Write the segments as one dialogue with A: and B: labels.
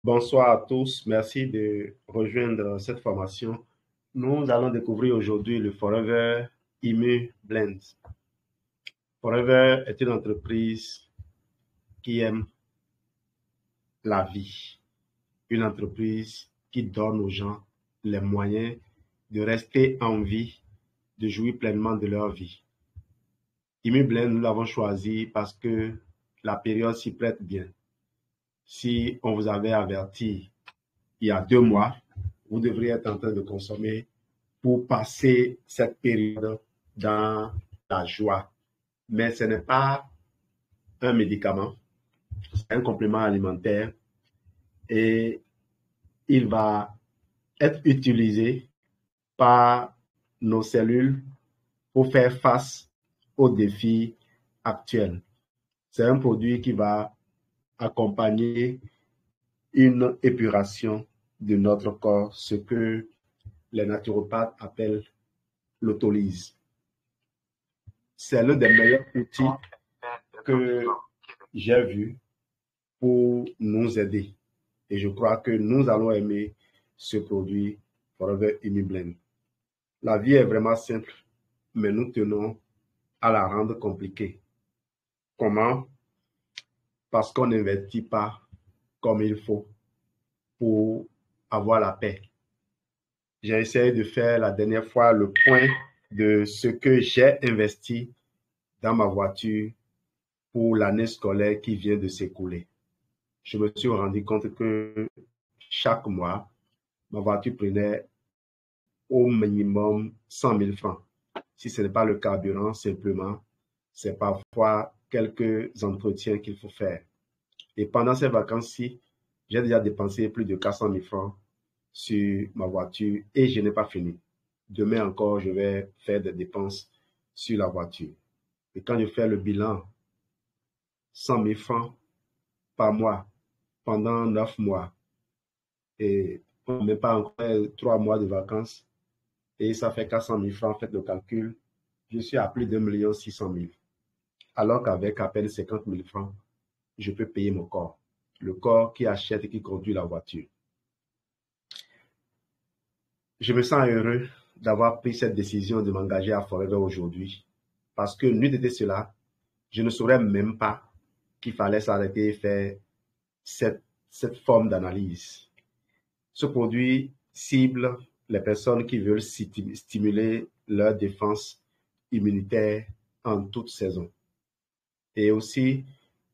A: Bonsoir à tous, merci de rejoindre cette formation. Nous allons découvrir aujourd'hui le Forever Immu Blend. Forever est une entreprise qui aime la vie, une entreprise qui donne aux gens les moyens de rester en vie, de jouir pleinement de leur vie. Immu Blend, nous l'avons choisi parce que la période s'y prête bien. Si on vous avait averti il y a 2 mois, vous devriez être en train de consommer pour passer cette période dans la joie. Mais ce n'est pas un médicament, c'est un complément alimentaire et il va être utilisé par nos cellules pour faire face aux défis actuels. C'est un produit qui va accompagner une épuration de notre corps, ce que les naturopathes appellent l'autolyse. C'est l'un des meilleurs outils que j'ai vu pour nous aider. Et je crois que nous allons aimer ce produit Forever Immu Blend. La vie est vraiment simple, mais nous tenons à la rendre compliquée. Comment? Parce qu'on n'investit pas comme il faut pour avoir la paix. J'ai essayé de faire la dernière fois le point de ce que j'ai investi dans ma voiture pour l'année scolaire qui vient de s'écouler. Je me suis rendu compte que chaque mois, ma voiture prenait au minimum 100 000 francs. Si ce n'est pas le carburant, simplement, c'est parfois quelques entretiens qu'il faut faire. Et pendant ces vacances-ci, j'ai déjà dépensé plus de 400 000 francs sur ma voiture et je n'ai pas fini. Demain encore, je vais faire des dépenses sur la voiture. Et quand je fais le bilan, 100 000 francs par mois pendant 9 mois et même pas encore 3 mois de vacances et ça fait 400 000 francs, faites le calcul, je suis à plus d'1 600 000. Alors qu'avec à peine 50 000 francs, je peux payer mon corps. Le corps qui achète et qui conduit la voiture. Je me sens heureux d'avoir pris cette décision de m'engager à Forever aujourd'hui parce que n'eût été cela, je ne saurais même pas qu'il fallait s'arrêter et faire cette forme d'analyse. Ce produit cible les personnes qui veulent stimuler leur défense immunitaire en toute saison. Et aussi,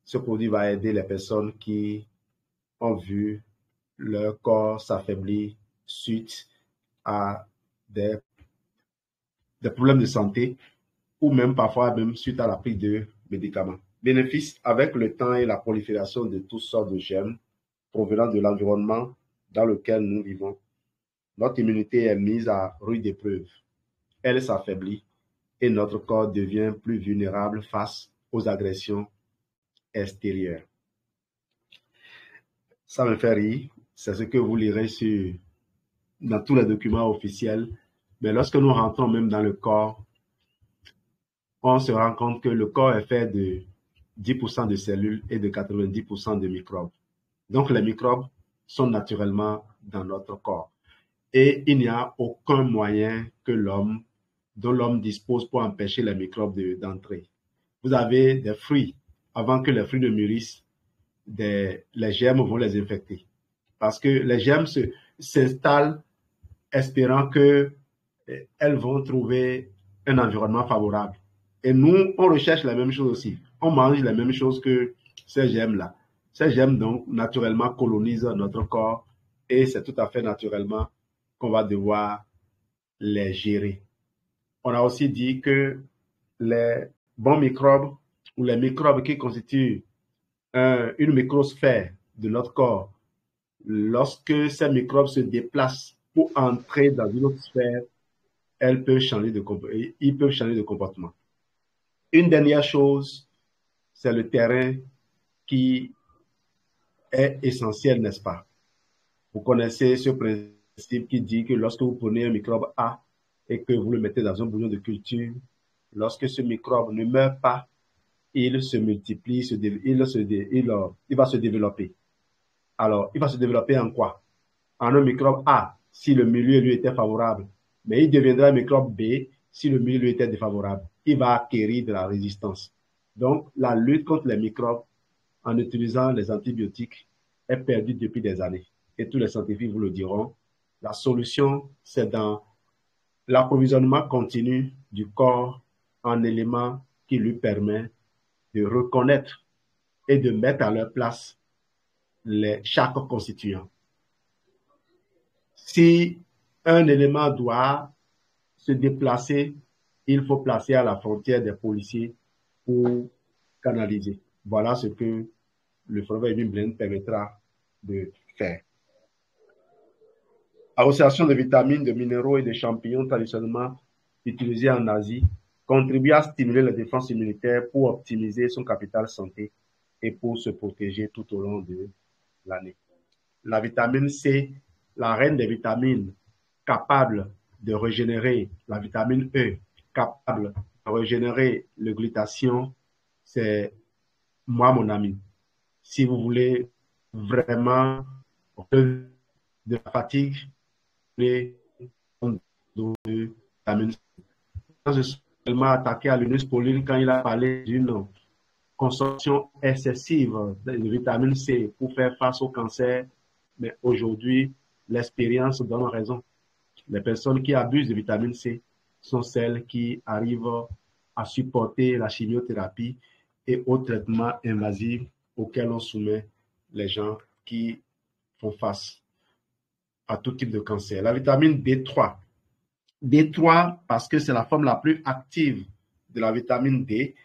A: ce produit va aider les personnes qui ont vu leur corps s'affaiblir suite à des problèmes de santé ou même parfois même suite à la prise de médicaments. Bénéfice avec le temps et la prolifération de toutes sortes de germes provenant de l'environnement dans lequel nous vivons. Notre immunité est mise à rude épreuve. Elle s'affaiblit et notre corps devient plus vulnérable face aux agressions extérieures. Ça me fait rire, c'est ce que vous lirez dans tous les documents officiels. Mais lorsque nous rentrons même dans le corps, on se rend compte que le corps est fait de 10% de cellules et de 90% de microbes. Donc les microbes sont naturellement dans notre corps. Et il n'y a aucun moyen dont l'homme dispose pour empêcher les microbes d'entrer. Vous avez des fruits. Avant que les fruits ne mûrissent, les germes vont les infecter. Parce que les germes s'installent espérant qu'elles vont trouver un environnement favorable. Et nous, on recherche la même chose aussi. On mange les mêmes choses que ces germes-là. Ces germes, donc, naturellement, colonisent notre corps et c'est tout à fait naturellement qu'on va devoir les gérer. On a aussi dit que les bons microbes ou les microbes qui constituent une microsphère de notre corps, lorsque ces microbes se déplacent pour entrer dans une autre sphère, ils peuvent changer de comportement. Une dernière chose, c'est le terrain qui est essentiel, n'est-ce pas? Vous connaissez ce principe qui dit que lorsque vous prenez un microbe A et que vous le mettez dans un bouillon de culture, lorsque ce microbe ne meurt pas, il se multiplie, il va se développer. Alors, il va se développer en quoi? En un microbe A, si le milieu lui était favorable. Mais il deviendra un microbe B si le milieu lui était défavorable. Il va acquérir de la résistance. Donc, la lutte contre les microbes en utilisant les antibiotiques est perdue depuis des années. Et tous les scientifiques vous le diront. La solution, c'est dans l'approvisionnement continu du corps en éléments qui lui permet de reconnaître et de mettre à leur place chaque constituant. Si un élément doit se déplacer, il faut placer à la frontière des policiers pour canaliser. Voilà ce que le Forever Immune Blend permettra de faire. Association de vitamines, de minéraux et de champignons traditionnellement utilisés en Asie contribue à stimuler la défense immunitaire pour optimiser son capital santé et pour se protéger tout au long de l'année. La vitamine C, la reine des vitamines, capable de régénérer la vitamine E, capable de régénérer le glutathion, c'est moi, mon ami. Si vous voulez vraiment de la fatigue, de vitamine C. Je suis seulement attaqué à Linus Pauline quand il a parlé d'une consommation excessive de vitamine C pour faire face au cancer. Mais aujourd'hui, l'expérience donne raison. Les personnes qui abusent de vitamine C sont celles qui arrivent à supporter la chimiothérapie et autres traitements invasifs auxquels on soumet les gens qui font face à tout type de cancer. La vitamine D3. D3 parce que c'est la forme la plus active de la vitamine D.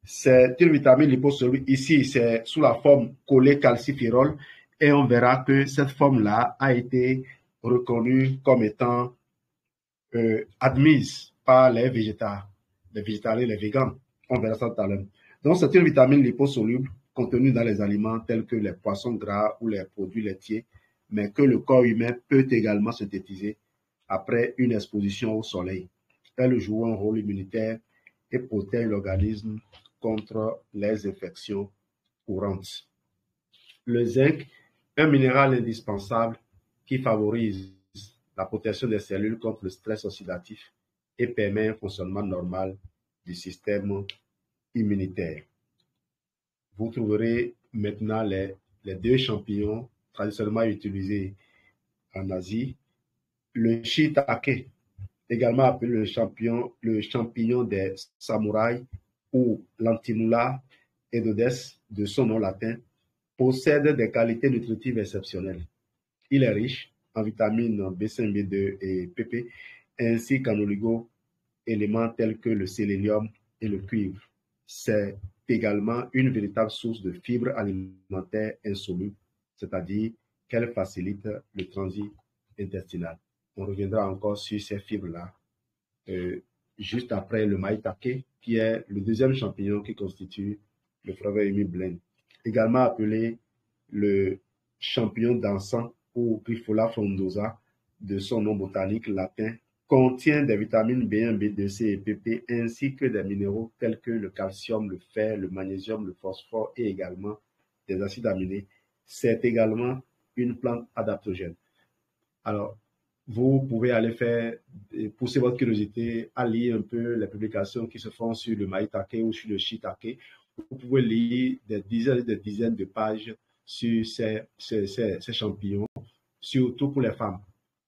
A: C'est une vitamine liposoluble. Ici, c'est sous la forme cholécalciferol et on verra que cette forme-là a été reconnue comme étant admise par les végétariens, les végans. On verra ça tout à l'heure. Donc, c'est une vitamine liposoluble contenue dans les aliments tels que les poissons gras ou les produits laitiers, mais que le corps humain peut également synthétiser après une exposition au soleil. Elle joue un rôle immunitaire et protège l'organisme contre les infections courantes. Le zinc, un minéral indispensable qui favorise la protection des cellules contre le stress oxydatif et permet un fonctionnement normal du système immunitaire. Vous trouverez maintenant les deux champignons traditionnellement utilisés en Asie. Le shiitake, également appelé le champignon des samouraïs ou l'antimula edodes de son nom latin, possède des qualités nutritives exceptionnelles. Il est riche en vitamines B5, B2 et PP, ainsi qu'en oligo-éléments tels que le sélénium et le cuivre. C'est également une véritable source de fibres alimentaires insolubles, c'est-à-dire qu'elle facilite le transit intestinal. On reviendra encore sur ces fibres-là juste après le maitake, qui est le deuxième champignon qui constitue le Forever Immune Blend. Également appelé le champignon d'encens ou Grifola frondosa, de son nom botanique latin, contient des vitamines B1, B2, C et PP, ainsi que des minéraux tels que le calcium, le fer, le magnésium, le phosphore et également des acides aminés. C'est également une plante adaptogène. Alors, vous pouvez aller pousser votre curiosité à lire un peu les publications qui se font sur le maitake ou sur le shiitake. Vous pouvez lire des dizaines et des dizaines de pages sur ces champignons, surtout pour les femmes.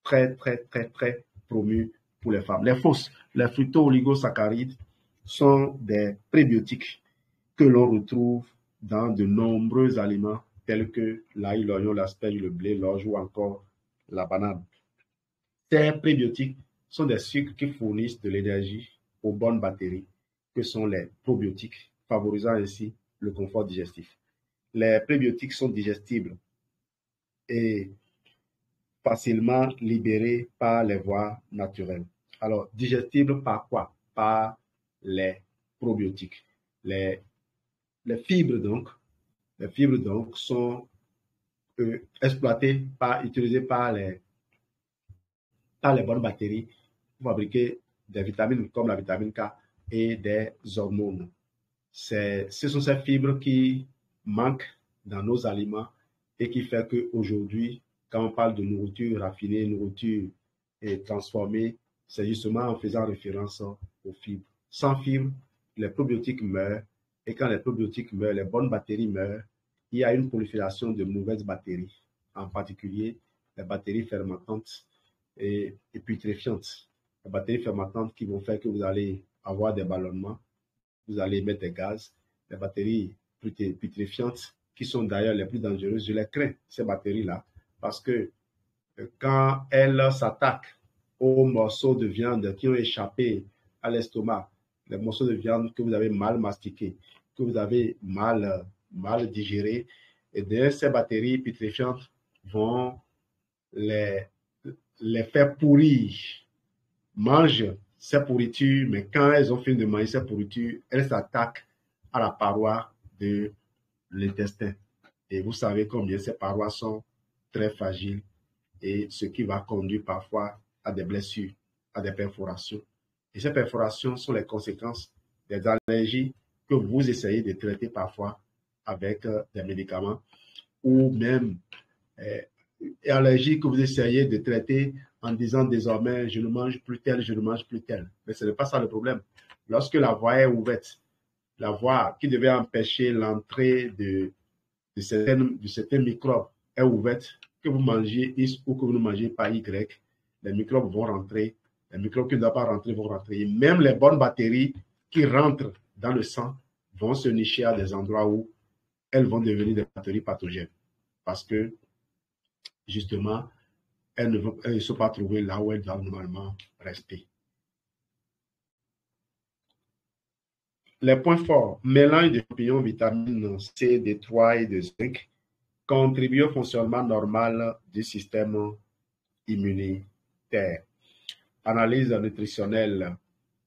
A: Très, très, très, très promus pour les femmes. Les fructo-oligosaccharides sont des prébiotiques que l'on retrouve dans de nombreux aliments tels que l'ail, l'oignon, l'asperge, le blé, l'orge ou encore la banane. Ces prébiotiques sont des sucres qui fournissent de l'énergie aux bonnes bactéries que sont les probiotiques, favorisant ainsi le confort digestif. Les prébiotiques sont digestibles et facilement libérés par les voies naturelles. Alors, digestibles par quoi? Par les probiotiques. Les fibres donc sont utilisées par les bonnes bactéries pour fabriquer des vitamines comme la vitamine K et des hormones. Ce sont ces fibres qui manquent dans nos aliments et qui fait qu'aujourd'hui, quand on parle de nourriture raffinée, nourriture transformée, c'est justement en faisant référence aux fibres. Sans fibres, les probiotiques meurent, et quand les probiotiques meurent, les bonnes bactéries meurent, il y a une prolifération de mauvaises bactéries, en particulier les bactéries fermentantes et putréfiantes. Les bactéries fermentantes qui vont faire que vous allez avoir des ballonnements, vous allez émettre des gaz. Les bactéries putréfiantes, qui sont d'ailleurs les plus dangereuses, je les crains, ces bactéries-là, parce que quand elles s'attaquent aux morceaux de viande qui ont échappé à l'estomac, les morceaux de viande que vous avez mal mastiqués, que vous avez mal digérés, et bien, ces bactéries putréfiantes vont les faire pourrir, mangent ces pourritures, mais quand elles ont fini de manger ces pourritures, elles s'attaquent à la paroi de l'intestin. Et vous savez combien ces parois sont très fragiles, et ce qui va conduire parfois à des blessures, à des perforations. Et ces perforations sont les conséquences des allergies que vous essayez de traiter parfois avec des médicaments, ou même allergies que vous essayez de traiter en disant désormais je ne mange plus tel, je ne mange plus tel. Mais ce n'est pas ça le problème. Lorsque la voie est ouverte, la voie qui devait empêcher l'entrée de certains microbes est ouverte, que vous mangez X ou que vous ne mangez pas Y, les microbes vont rentrer, les microbes qui ne doivent pas rentrer vont rentrer. Et même les bonnes bactéries qui rentrent dans le sang vont se nicher à des endroits où elles vont devenir des bactéries pathogènes. Parce que, justement, elles ne sont pas trouvées là où elles doivent normalement rester. Les points forts: mélange de champignons, vitamines C, D3 et de zinc, contribuent au fonctionnement normal du système immunitaire. Analyse nutritionnelle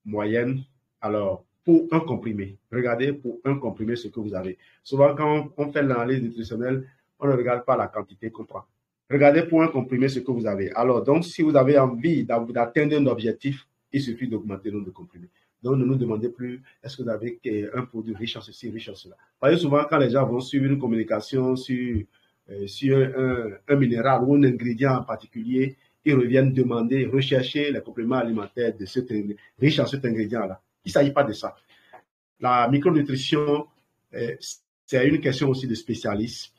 A: moyenne. Alors, pour un comprimé, regardez pour un comprimé ce que vous avez. Souvent, quand on fait l'analyse nutritionnelle, on ne regarde pas la quantité qu'on prend. Regardez pour un comprimé ce que vous avez. Alors, donc, si vous avez envie d'atteindre un objectif, il suffit d'augmenter le nombre de comprimés. Donc, ne nous demandez plus, est-ce que vous avez un produit riche en ceci, riche en cela. Parce que souvent, quand les gens vont suivre une communication sur un minéral ou un ingrédient en particulier, ils reviennent demander, rechercher les compléments alimentaires de riche en cet ingrédient-là. Il ne s'agit pas de ça. La micronutrition, c'est une question aussi de spécialistes.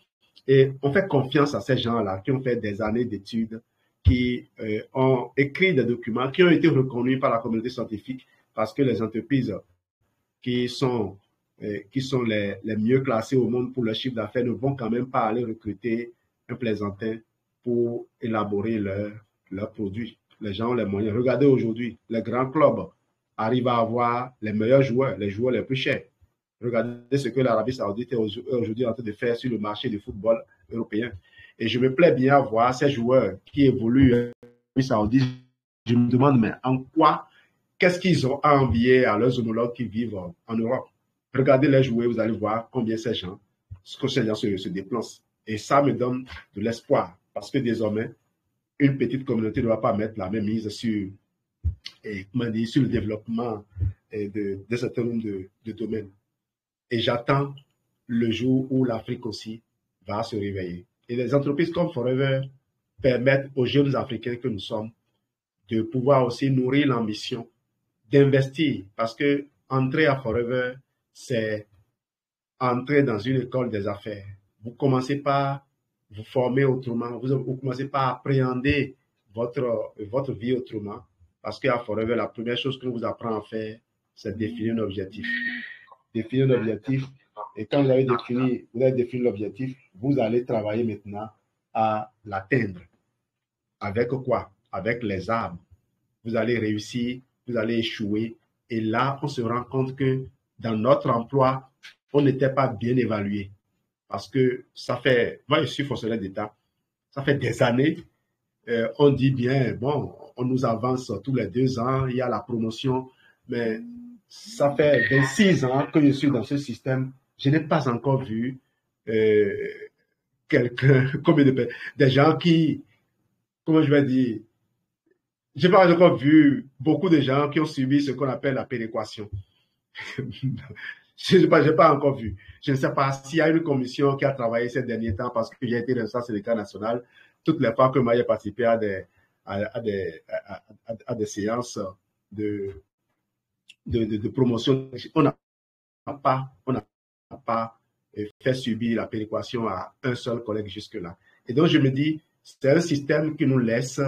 A: Et on fait confiance à ces gens-là qui ont fait des années d'études, qui ont écrit des documents, qui ont été reconnus par la communauté scientifique, parce que les entreprises qui sont les mieux classées au monde pour leur chiffre d'affaires ne vont quand même pas aller recruter un plaisantin pour élaborer leurs produits. Les gens ont les moyens. Regardez aujourd'hui, les grands clubs arrivent à avoir les meilleurs joueurs, les joueurs les plus chers. Regardez ce que l'Arabie Saoudite est aujourd'hui en train de faire sur le marché du football européen. Et je me plais bien à voir ces joueurs qui évoluent en Arabie Saoudite. Je me demande, mais en quoi, qu'est-ce qu'ils ont à envier à leurs homologues qui vivent en Europe? Regardez les joueurs, vous allez voir combien ces gens se déplacent. Et ça me donne de l'espoir, parce que désormais, une petite communauté ne va pas mettre la même mise sur le développement de certain nombre de domaines. Et j'attends le jour où l'Afrique aussi va se réveiller. Et les entreprises comme Forever permettent aux jeunes Africains que nous sommes de pouvoir aussi nourrir l'ambition d'investir. Parce que entrer à Forever, c'est entrer dans une école des affaires. Vous commencez par vous former autrement. Vous commencez par appréhender votre vie autrement. Parce qu'à Forever, la première chose que vous apprend à faire, c'est définir un objectif. Définir un objectif. Et quand vous avez défini l'objectif, vous allez travailler maintenant à l'atteindre. Avec quoi? Avec les armes. Vous allez réussir, vous allez échouer. Et là, on se rend compte que dans notre emploi, on n'était pas bien évalué. Parce que ça fait, moi je suis fonctionnaire d'État, ça fait des années, on dit bien, bon, on nous avance tous les 2 ans, il y a la promotion, mais ça fait 26 ans que je suis dans ce système, je n'ai pas encore vu des gens qui, comment je vais dire, je n'ai pas encore vu beaucoup de gens qui ont subi ce qu'on appelle la péréquation. Je n'ai pas encore vu. Je ne sais pas s'il y a une commission qui a travaillé ces derniers temps parce que j'ai été responsable syndical national. Toutes les fois que moi j'ai participé à des séances de, de promotion, on n'a pas fait subir la péréquation à un seul collègue jusque-là. Et donc je me dis, c'est un système qui nous laisse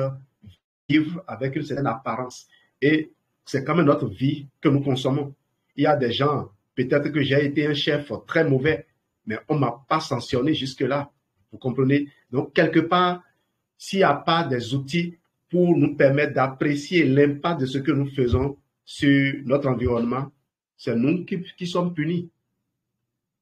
A: vivre avec une certaine apparence. Et c'est quand même notre vie que nous consommons. Il y a des gens, peut-être que j'ai été un chef très mauvais, mais on ne m'a pas sanctionné jusque-là. Vous comprenez? Donc, quelque part, s'il n'y a pas des outils pour nous permettre d'apprécier l'impact de ce que nous faisons sur notre environnement, c'est nous qui sommes punis.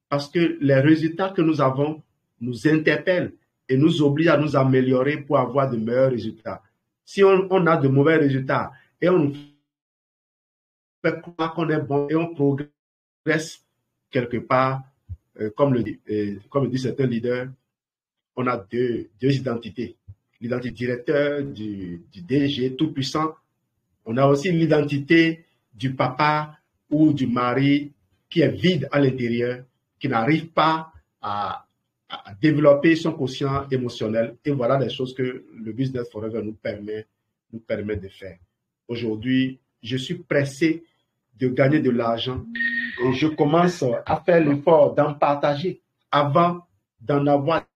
A: Parce que les résultats que nous avons nous interpellent et nous obligent à nous améliorer pour avoir de meilleurs résultats. Si on a de mauvais résultats et on nous fait croire qu'on est bon et on progresse quelque part, comme le dit certains leaders, on a deux identités. L'identité directeur du DG tout puissant. On a aussi l'identité du papa ou du mari qui est vide à l'intérieur, qui n'arrive pas à développer son quotient émotionnel. Et voilà des choses que le Business Forever nous permet de faire. Aujourd'hui, je suis pressé de gagner de l'argent et je commence à faire l'effort d'en partager avant d'en avoir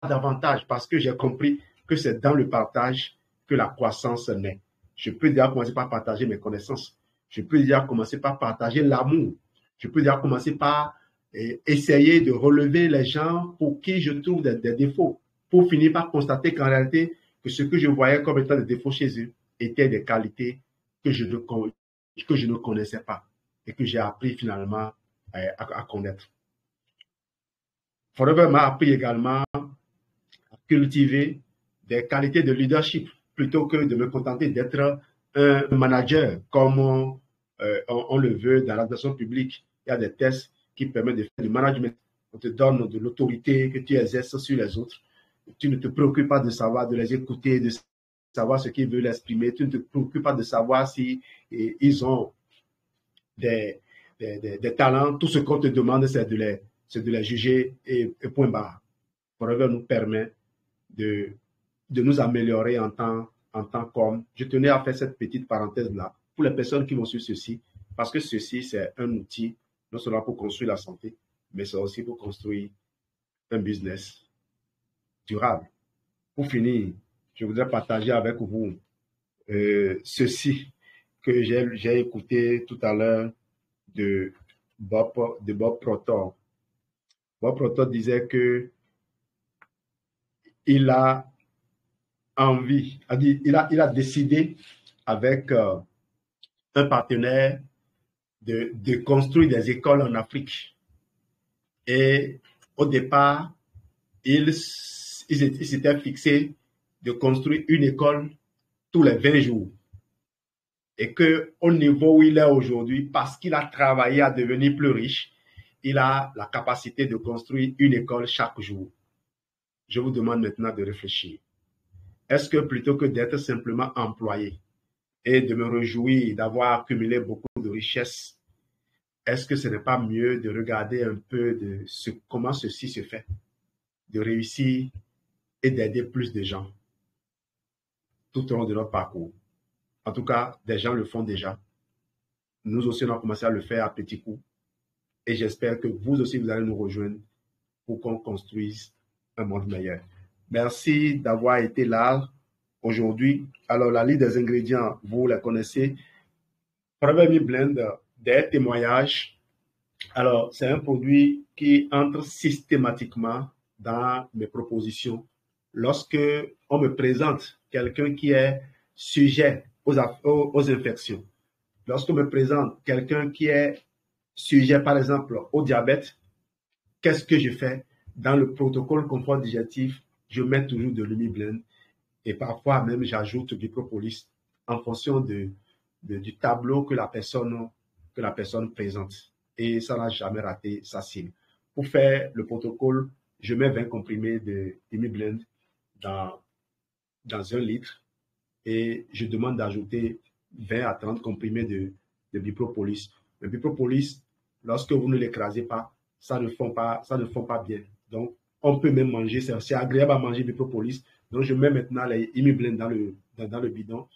A: davantage parce que j'ai compris que c'est dans le partage que la croissance naît. Je peux déjà commencer par partager mes connaissances. Je peux déjà commencer par partager l'amour. Je peux déjà commencer par essayer de relever les gens pour qui je trouve des défauts, pour finir par constater qu'en réalité, que ce que je voyais comme étant des défauts chez eux étaient des qualités que je ne connaissais pas et que j'ai appris finalement à connaître. Forever m'a appris également à cultiver des qualités de leadership plutôt que de me contenter d'être un manager comme on le veut dans l'administration publique. Il y a des tests qui permettent de faire du management. On te donne de l'autorité que tu exerces sur les autres. Tu ne te préoccupes pas de savoir, de les écouter, de savoir ce qu'ils veulent exprimer. Tu ne te préoccupes pas de savoir si ils ont des talents. Tout ce qu'on te demande, c'est de les juger et point barre. Forever nous permet de nous améliorer en tant qu'hommes. Je tenais à faire cette petite parenthèse-là pour les personnes qui vont suivre ceci, parce que ceci, c'est un outil, non seulement pour construire la santé, mais c'est aussi pour construire un business durable. Pour finir, je voudrais partager avec vous ceci que j'ai écouté tout à l'heure de Bob Proctor. Bob Proctor disait que il a envie, il a décidé avec un partenaire de construire des écoles en Afrique. Et au départ, il s'était fixé de construire une école tous les 20 jours. Et qu'au niveau où il est aujourd'hui, parce qu'il a travaillé à devenir plus riche, il a la capacité de construire une école chaque jour. Je vous demande maintenant de réfléchir. Est-ce que plutôt que d'être simplement employé et de me réjouir d'avoir accumulé beaucoup de richesses, est-ce que ce n'est pas mieux de regarder un peu de comment ceci se fait, de réussir et d'aider plus de gens tout au long de notre parcours? En tout cas, des gens le font déjà. Nous aussi, on a commencé à le faire à petits coups. Et j'espère que vous aussi, vous allez nous rejoindre pour qu'on construise un monde meilleur. Merci d'avoir été là aujourd'hui. Alors, la liste des ingrédients, vous la connaissez. Forever Me Blend, des témoignages. Alors, c'est un produit qui entre systématiquement dans mes propositions. Lorsque on me présente quelqu'un qui est sujet aux infections, lorsqu'on me présente quelqu'un qui est sujet, par exemple, au diabète, qu'est-ce que je fais? Dans le protocole confort digestif, je mets toujours de l'Umi-Blend et parfois même j'ajoute du propolis en fonction du tableau que la personne présente. Et ça n'a jamais raté sa cible. Pour faire le protocole, je mets 20 comprimés de Umi-Blend dans 1 litre et je demande d'ajouter 20 à 30 comprimés de Bipropolis. Le Bipropolis, lorsque vous ne l'écrasez pas, ça ne fond pas bien. Donc, on peut même manger, c'est agréable à manger du propolis. Donc, je mets maintenant les Imi-Blend dans le bidon.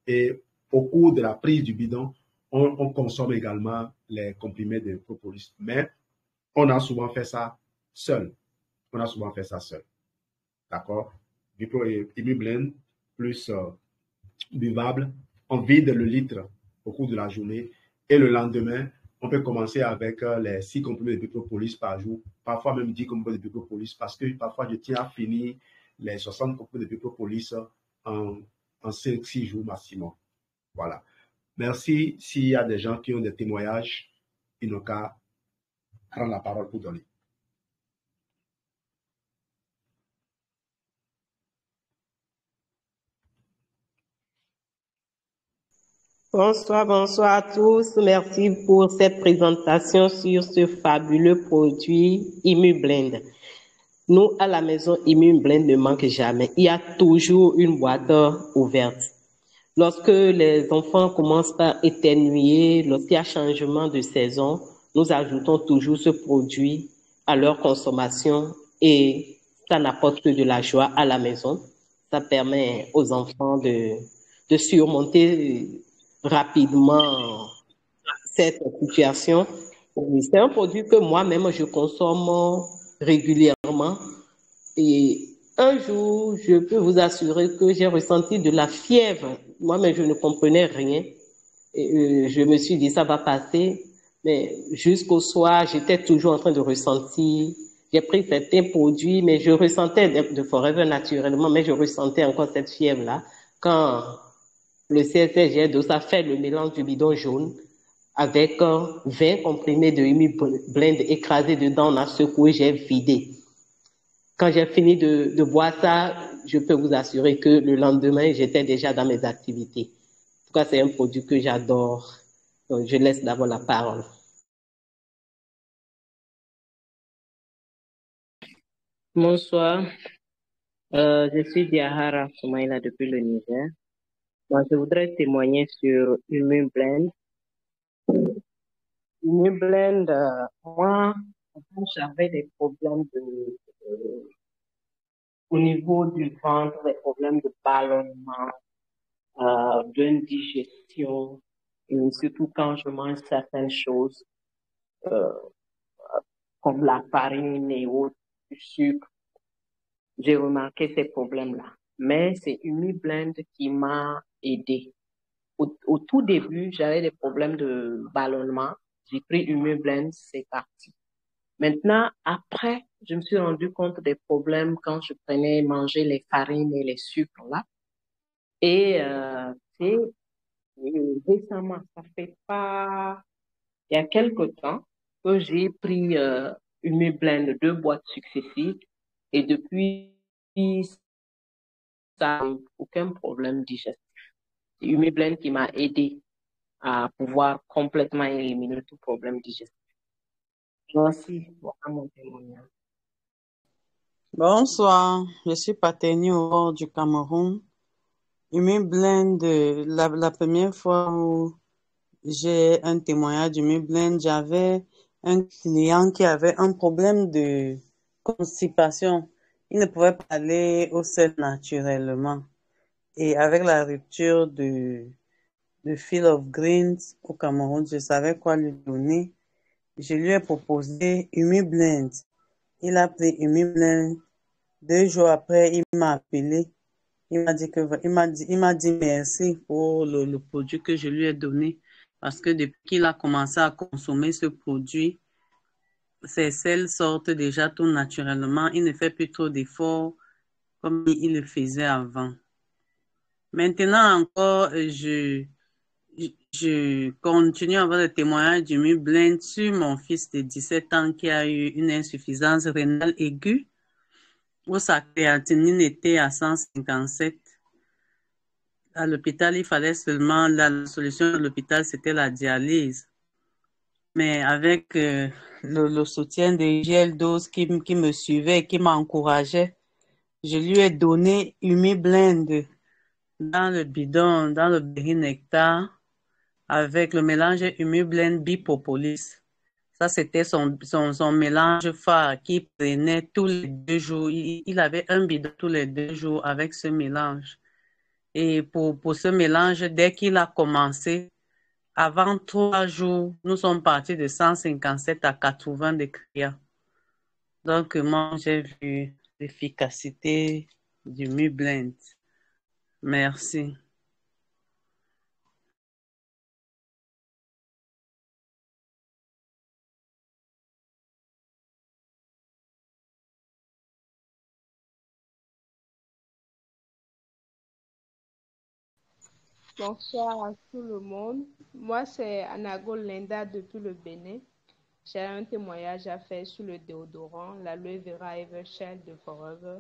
A: Et au cours de la prise du bidon, on consomme également les comprimés de propolis. Mais on a souvent fait ça seul. D'accord? Imi-Blend plus buvable. On vide le litre au cours de la journée. Et le lendemain, on peut commencer avec les 6 comprimés de propolis par jour, parfois même 10 comprimés de propolis, parce que parfois je tiens à finir les 60 comprimés de propolis en 5-6 jours maximum. Voilà. Merci. S'il y a des gens qui ont des témoignages, ils n'ont qu'à prendre la parole pour donner.
B: Bonsoir à tous. Merci pour cette présentation sur ce fabuleux produit Imi-Blend. Nous, à la maison, Imi-Blend ne manque jamais. Il y a toujours une boîte ouverte. Lorsque les enfants commencent par éternuer, lorsqu'il y a changement de saison, nous ajoutons toujours ce produit à leur consommation et ça n'apporte que de la joie à la maison. Ça permet aux enfants de surmonter rapidement cette situation. C'est un produit que moi-même je consomme régulièrement et un jour, je peux vous assurer que j'ai ressenti de la fièvre. Moi-même, je ne comprenais rien. Et, je me suis dit, ça va passer. Mais jusqu'au soir, j'étais toujours en train de ressentir. J'ai pris certains produits, mais je ressentais de Forever naturellement, mais je ressentais encore cette fièvre-là. Quand le CSG d'eau, ça fait le mélange du bidon jaune avec 20 comprimés de Imi Blend écrasés dedans, on a secoué, j'ai vidé. Quand j'ai fini de boire ça, je peux vous assurer que le lendemain, j'étais déjà dans mes activités. En tout cas, c'est un produit que j'adore. Donc, je laisse d'abord la parole. Bonsoir. Je suis Diahara Soumaïla depuis le Niger. Moi, je voudrais témoigner sur Imi Blend. Imi Blend, moi, j'avais des problèmes au niveau du ventre, des problèmes de ballonnement, d'indigestion, et surtout quand je mange certaines choses comme la farine et autres, du sucre, j'ai remarqué ces problèmes-là. Mais c'est Umi Blend qui m'a aidé. Au tout début, j'avais des problèmes de ballonnement. J'ai pris Umi Blend, c'est parti. Maintenant, après, je me suis rendu compte des problèmes quand je prenais manger les farines et les sucres là. Et c'est récemment, ça fait pas, il y a quelque temps que j'ai pris une blend de 2 boîtes successives et depuis, ça n'a aucun problème digestif. C'est une blend qui m'a aidé à pouvoir complètement éliminer tout problème digestif. Merci pour mon témoignage.
C: Bonsoir, je suis Pateni au nord du Cameroun. Imi Blend, la première fois où j'ai un témoignage d'Imi Blend, j'avais un client qui avait un problème de constipation. Il ne pouvait pas aller au sein naturellement. Et avec la rupture de Field of Greens au Cameroun, je savais quoi lui donner. Je lui ai proposé Imi Blend. Il a pris Imi Blend. 2 jours après, il m'a appelé. Il m'a dit merci pour le produit que je lui ai donné. Parce que depuis qu'il a commencé à consommer ce produit, ses selles sortent déjà tout naturellement. Il ne fait plus trop d'efforts comme il le faisait avant. Maintenant encore, je continue à avoir le témoignage du Imi Blend sur mon fils de 17 ans qui a eu une insuffisance rénale aiguë où sa créatinine était à 157. À l'hôpital, il fallait seulement, la solution de l'hôpital, c'était la dialyse. Mais avec le soutien de GL Dose qui me suivait et qui m'encourageait, je lui ai donné Umi Blend dans le bidon, dans le Berry Nectar, avec le mélange Umi Blend Bipopolis. Ça, c'était son mélange phare qu'il prenait tous les 2 jours. Il avait un bidon tous les 2 jours avec ce mélange. Et pour ce mélange, dès qu'il a commencé, avant 3 jours, nous sommes partis de 157 à 80 de clients. Donc, moi, j'ai vu l'efficacité du MuBlend. Merci.
D: Bonsoir à tout le monde. Moi, c'est Anago Linda depuis le Bénin. J'ai un témoignage à faire sur le déodorant, l'aloe vera Evershell de Forever.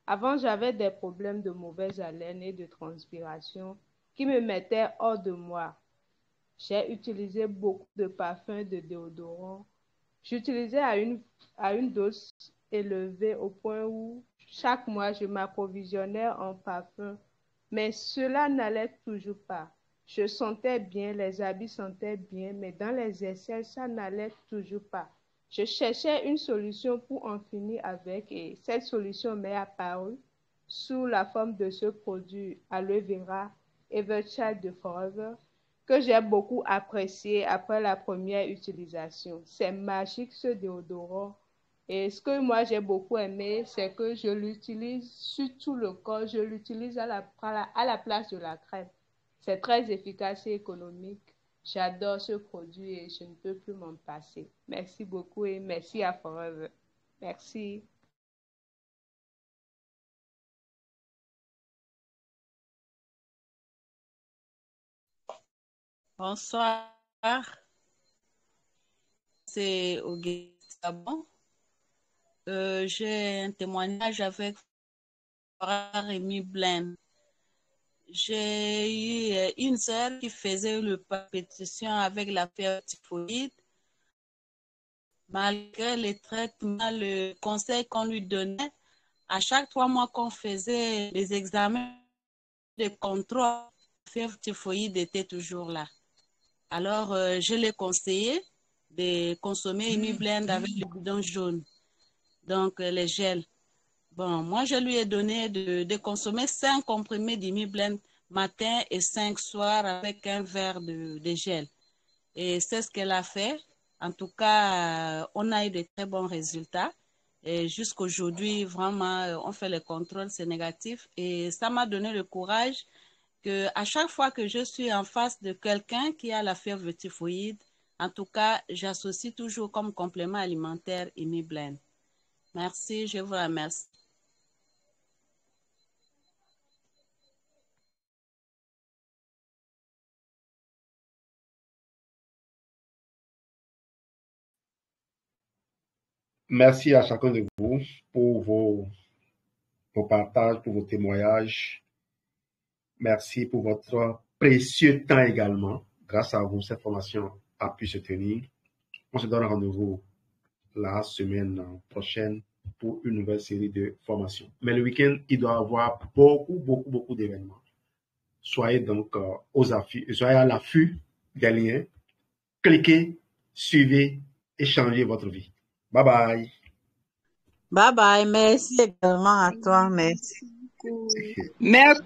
D: Avant, j'avais des problèmes de mauvaise haleine et de transpiration qui me mettaient hors de moi. J'ai utilisé beaucoup de parfums de déodorant. J'utilisais à une dose élevée au point où chaque mois, je m'approvisionnais en parfums. Mais cela n'allait toujours pas. Je sentais bien, les habits sentaient bien, mais dans les aisselles, ça n'allait toujours pas. Je cherchais une solution pour en finir avec et cette solution m'est apparue sous la forme de ce produit Aloe Vera Everchild de Forever que j'ai beaucoup apprécié après la première utilisation. C'est magique ce déodorant. Et ce que moi j'ai beaucoup aimé, c'est que je l'utilise sur tout le corps, je l'utilise à la place de la crème. C'est très efficace et économique. J'adore ce produit et je ne peux plus m'en passer. Merci beaucoup et merci à Forever. Merci.
C: Bonsoir, c'est Auguste Gabon. J'ai un témoignage avec Rémi Blaine. J'ai eu une sœur qui faisait le palpitation avec la fièvre typhoïde. Malgré les traitements, le conseil qu'on lui donnait, à chaque 3 mois qu'on faisait les examens de contrôle, la fièvre typhoïde était toujours là. Alors, je l'ai conseillé de consommer ImuBlend avec le bidon jaune, donc les gels. Bon, moi, je lui ai donné de consommer 5 comprimés d'ImuBlend matin et 5 soirs avec un verre de gel. Et c'est ce qu'elle a fait. En tout cas, on a eu de très bons résultats. Et jusqu'aujourd'hui, vraiment, on fait les contrôles, c'est négatif. Et ça m'a donné le courage que à chaque fois que je suis en face de quelqu'un qui a la fièvre typhoïde, en tout cas, j'associe toujours comme complément alimentaire ImuBlend. Merci, je vous remercie.
A: Merci à chacun de vous pour vos partages, pour vos témoignages. Merci pour votre précieux temps également. Grâce à vous, cette formation a pu se tenir. On se donne rendez-vous la semaine prochaine pour une nouvelle série de formations. Mais le week-end, il doit y avoir beaucoup d'événements. Soyez donc soyez à l'affût des liens. Cliquez, suivez et changez votre vie. Bye bye.
C: Bye bye. Merci également à toi. Merci.
D: Merci.